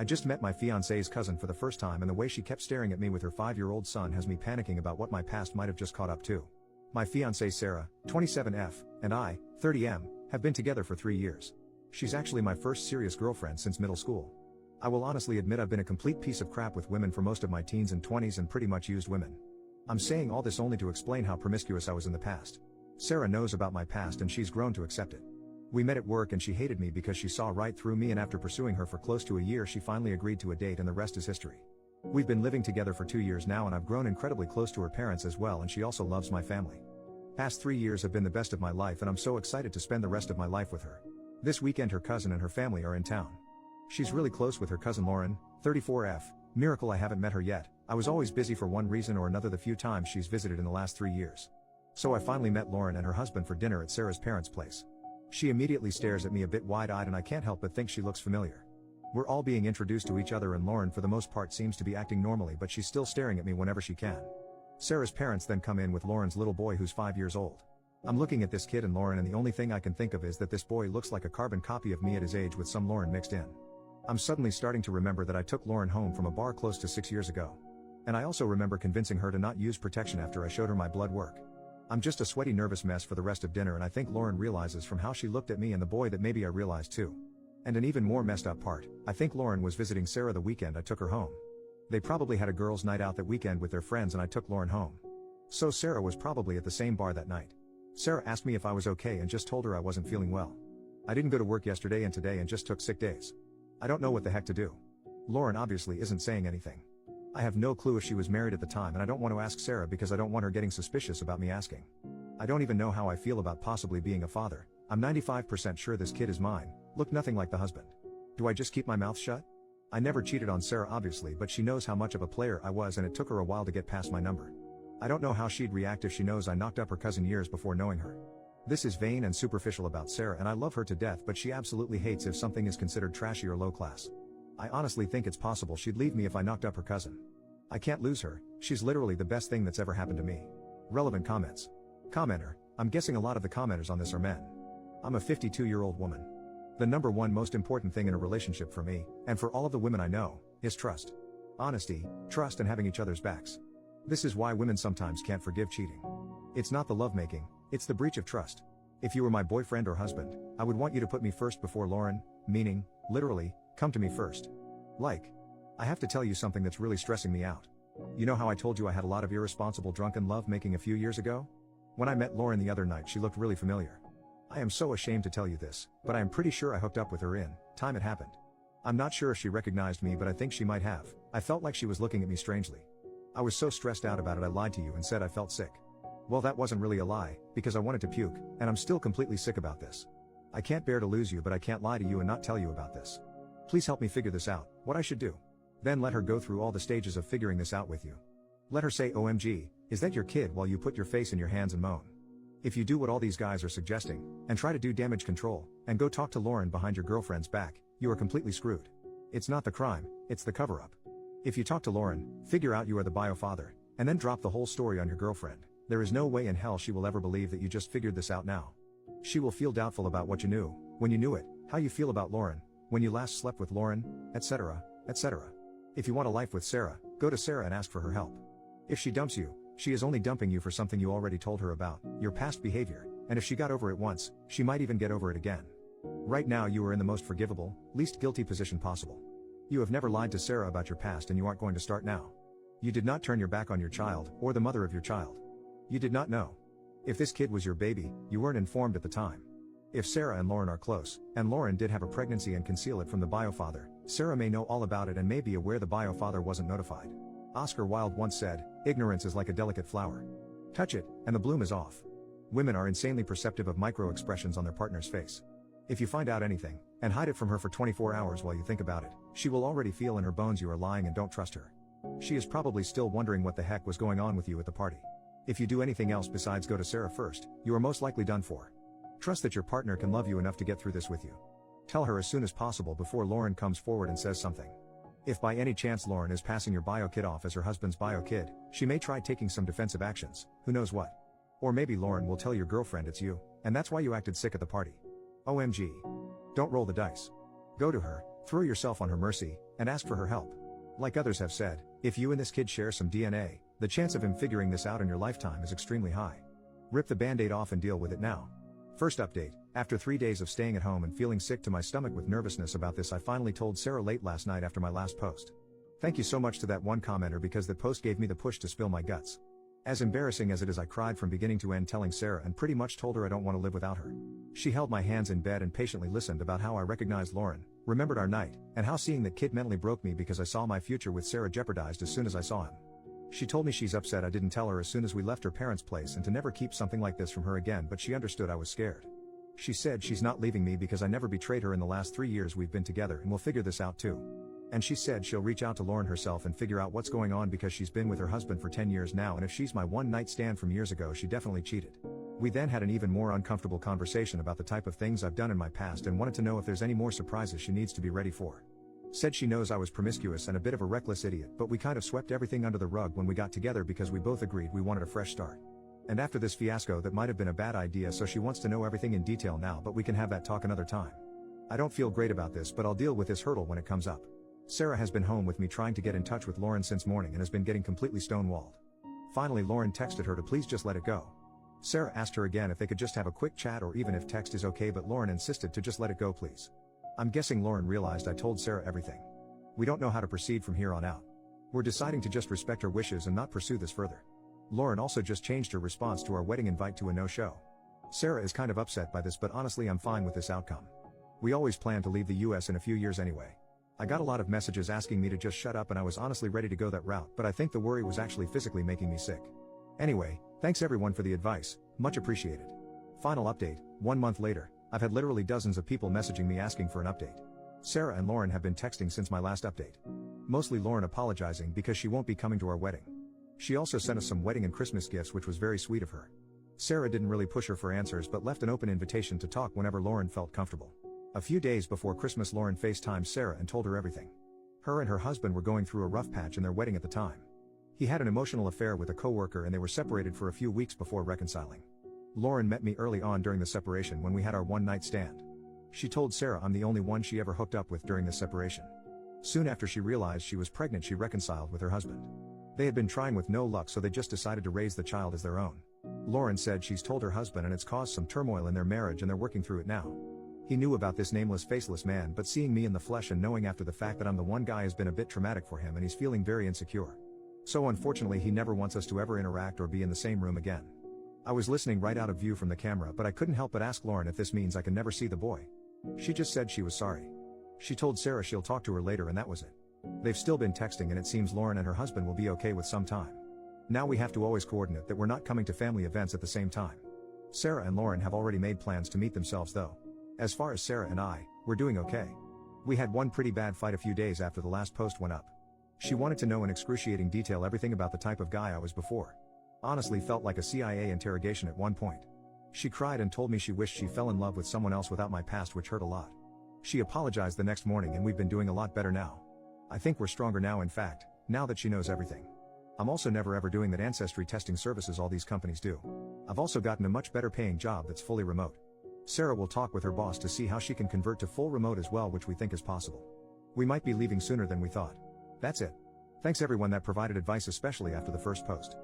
I just met my fiancée's cousin for the first time, and the way she kept staring at me with her 5-year-old son has me panicking about what my past might have just caught up to. My fiancée Sarah, 27F, and I, 30M, have been together for 3 years. She's actually my first serious girlfriend since middle school. I will honestly admit I've been a complete piece of crap with women for most of my teens and 20s and pretty much used women. I'm saying all this only to explain how promiscuous I was in the past. Sarah knows about my past and she's grown to accept it. We met at work and she hated me because she saw right through me, and after pursuing her for close to a year she finally agreed to a date and the rest is history. We've been living together for 2 years now and I've grown incredibly close to her parents as well, and she also loves my family. Past 3 years have been the best of my life and I'm so excited to spend the rest of my life with her. This weekend her cousin and her family are in town. She's really close with her cousin Lauren, 34F, miracle I haven't met her yet. I was always busy for one reason or another the few times she's visited in the last 3 years. So I finally met Lauren and her husband for dinner at Sarah's parents' place. She immediately stares at me a bit wide-eyed and I can't help but think she looks familiar. We're all being introduced to each other and Lauren for the most part seems to be acting normally, but she's still staring at me whenever she can. Sarah's parents then come in with Lauren's little boy who's 5 years old. I'm looking at this kid and Lauren and the only thing I can think of is that this boy looks like a carbon copy of me at his age with some Lauren mixed in. I'm suddenly starting to remember that I took Lauren home from a bar close to 6 years ago. And I also remember convincing her to not use protection after I showed her my blood work. I'm just a sweaty nervous mess for the rest of dinner, and I think Lauren realizes from how she looked at me and the boy that maybe I realized too. And an even more messed up part, I think Lauren was visiting Sarah the weekend I took her home. They probably had a girls' night out that weekend with their friends and I took Lauren home. So Sarah was probably at the same bar that night. Sarah asked me if I was okay and just told her I wasn't feeling well. I didn't go to work yesterday and today and just took sick days. I don't know what the heck to do. Lauren obviously isn't saying anything. I have no clue if she was married at the time and I don't want to ask Sarah because I don't want her getting suspicious about me asking. I don't even know how I feel about possibly being a father. I'm 95% sure this kid is mine, look nothing like the husband. Do I just keep my mouth shut? I never cheated on Sarah obviously, but she knows how much of a player I was and it took her a while to get past my number. I don't know how she'd react if she knows I knocked up her cousin years before knowing her. This is vain and superficial about Sarah and I love her to death, but she absolutely hates if something is considered trashy or low class. I honestly think it's possible she'd leave me if I knocked up her cousin. I can't lose her, she's literally the best thing that's ever happened to me. Relevant comments. Commenter, I'm guessing a lot of the commenters on this are men. I'm a 52-year-old woman. The number one most important thing in a relationship for me, and for all of the women I know, is trust. Honesty, trust and having each other's backs. This is why women sometimes can't forgive cheating. It's not the lovemaking, it's the breach of trust. If you were my boyfriend or husband, I would want you to put me first before Lauren, meaning, literally, come to me first. Like, I have to tell you something that's really stressing me out. You know how I told you I had a lot of irresponsible drunken lovemaking a few years ago? When I met Lauren the other night she looked really familiar. I am so ashamed to tell you this, but I am pretty sure I hooked up with her in time it happened. I'm not sure if she recognized me, but I think she might have. I felt like she was looking at me strangely. I was so stressed out about it I lied to you and said I felt sick. Well, that wasn't really a lie, because I wanted to puke, and I'm still completely sick about this. I can't bear to lose you, but I can't lie to you and not tell you about this. Please help me figure this out, what I should do. Then let her go through all the stages of figuring this out with you. Let her say OMG, is that your kid, while you put your face in your hands and moan. If you do what all these guys are suggesting, and try to do damage control, and go talk to Lauren behind your girlfriend's back, you are completely screwed. It's not the crime, it's the cover-up. If you talk to Lauren, figure out you are the bio-father, and then drop the whole story on your girlfriend, there is no way in hell she will ever believe that you just figured this out now. She will feel doubtful about what you knew, when you knew it, how you feel about Lauren, when you last slept with Lauren, etc., etc. If you want a life with Sarah, go to Sarah and ask for her help. If she dumps you, she is only dumping you for something you already told her about, your past behavior, and if she got over it once, she might even get over it again. Right now you are in the most forgivable, least guilty position possible. You have never lied to Sarah about your past and you aren't going to start now. You did not turn your back on your child, or the mother of your child. You did not know. If this kid was your baby, you weren't informed at the time. If Sarah and Lauren are close, and Lauren did have a pregnancy and conceal it from the bio-father, Sarah may know all about it and may be aware the bio-father wasn't notified. Oscar Wilde once said, ignorance is like a delicate flower. Touch it, and the bloom is off. Women are insanely perceptive of micro-expressions on their partner's face. If you find out anything, and hide it from her for 24 hours while you think about it, she will already feel in her bones you are lying and don't trust her. She is probably still wondering what the heck was going on with you at the party. If you do anything else besides go to Sarah first, you are most likely done for. Trust that your partner can love you enough to get through this with you. Tell her as soon as possible before Lauren comes forward and says something. If by any chance Lauren is passing your bio kid off as her husband's bio kid, she may try taking some defensive actions, who knows what. Or maybe Lauren will tell your girlfriend it's you, and that's why you acted sick at the party. OMG. Don't roll the dice. Go to her, throw yourself on her mercy, and asked for her help. Like others have said, if you and this kid share some DNA, the chance of him figuring this out in your lifetime is extremely high. Rip the band-aid off and deal with it now. First update, after 3 days of staying at home and feeling sick to my stomach with nervousness about this, I finally told Sarah late last night after my last post. Thank you so much to that one commenter because that post gave me the push to spill my guts. As embarrassing as it is, I cried from beginning to end telling Sarah and pretty much told her I don't want to live without her. She held my hands in bed and patiently listened about how I recognized Lauren, remembered our night, and how seeing that kid mentally broke me because I saw my future with Sarah jeopardized as soon as I saw him. She told me she's upset I didn't tell her as soon as we left her parents' place and to never keep something like this from her again, but she understood I was scared. She said she's not leaving me because I never betrayed her in the last 3 years we've been together and we'll figure this out too. And she said she'll reach out to Lauren herself and figure out what's going on because she's been with her husband for 10 years now, and if she's my one-night stand from years ago, she definitely cheated. We then had an even more uncomfortable conversation about the type of things I've done in my past and wanted to know if there's any more surprises she needs to be ready for. Said she knows I was promiscuous and a bit of a reckless idiot, but we kind of swept everything under the rug when we got together because we both agreed we wanted a fresh start. And after this fiasco that might have been a bad idea, so she wants to know everything in detail now, but we can have that talk another time. I don't feel great about this, but I'll deal with this hurdle when it comes up. Sarah has been home with me trying to get in touch with Lauren since morning and has been getting completely stonewalled. Finally, Lauren texted her to please just let it go. Sarah asked her again if they could just have a quick chat or even if text is okay, but Lauren insisted to just let it go please. I'm guessing Lauren realized I told Sarah everything. We don't know how to proceed from here on out. We're deciding to just respect her wishes and not pursue this further. Lauren also just changed her response to our wedding invite to a no-show. Sarah is kind of upset by this, but honestly I'm fine with this outcome. We always plan to leave the US in a few years anyway. I got a lot of messages asking me to just shut up and I was honestly ready to go that route, but I think the worry was actually physically making me sick. Anyway, thanks everyone for the advice, much appreciated. Final update, 1 month later, I've had literally dozens of people messaging me asking for an update. Sarah and Lauren have been texting since my last update. Mostly Lauren apologizing because she won't be coming to our wedding. She also sent us some wedding and Christmas gifts, which was very sweet of her. Sarah didn't really push her for answers but left an open invitation to talk whenever Lauren felt comfortable. A few days before Christmas, Lauren FaceTimed Sarah and told her everything. Her and her husband were going through a rough patch in their wedding at the time. He had an emotional affair with a coworker and they were separated for a few weeks before reconciling. Lauren met me early on during the separation when we had our one-night stand. She told Sarah I'm the only one she ever hooked up with during this separation. Soon after she realized she was pregnant, she reconciled with her husband. They had been trying with no luck, so they just decided to raise the child as their own. Lauren said she's told her husband and it's caused some turmoil in their marriage and they're working through it now. He knew about this nameless, faceless man, but seeing me in the flesh and knowing after the fact that I'm the one guy has been a bit traumatic for him and he's feeling very insecure. So unfortunately he never wants us to ever interact or be in the same room again. I was listening right out of view from the camera, but I couldn't help but ask Lauren if this means I can never see the boy. She just said she was sorry. She told Sarah she'll talk to her later and that was it. They've still been texting and it seems Lauren and her husband will be okay with some time. Now we have to always coordinate that we're not coming to family events at the same time. Sarah and Lauren have already made plans to meet themselves though. As far as Sarah and I, we're doing okay. We had one pretty bad fight a few days after the last post went up. She wanted to know in excruciating detail everything about the type of guy I was before. Honestly felt like a CIA interrogation at one point. She cried and told me she wished she fell in love with someone else without my past, which hurt a lot. She apologized the next morning and we've been doing a lot better now. I think we're stronger now, in fact, now that she knows everything. I'm also never ever doing that ancestry testing services all these companies do. I've also gotten a much better paying job that's fully remote. Sarah will talk with her boss to see how she can convert to full remote as well, which we think is possible. We might be leaving sooner than we thought. That's it. Thanks everyone that provided advice, especially after the first post.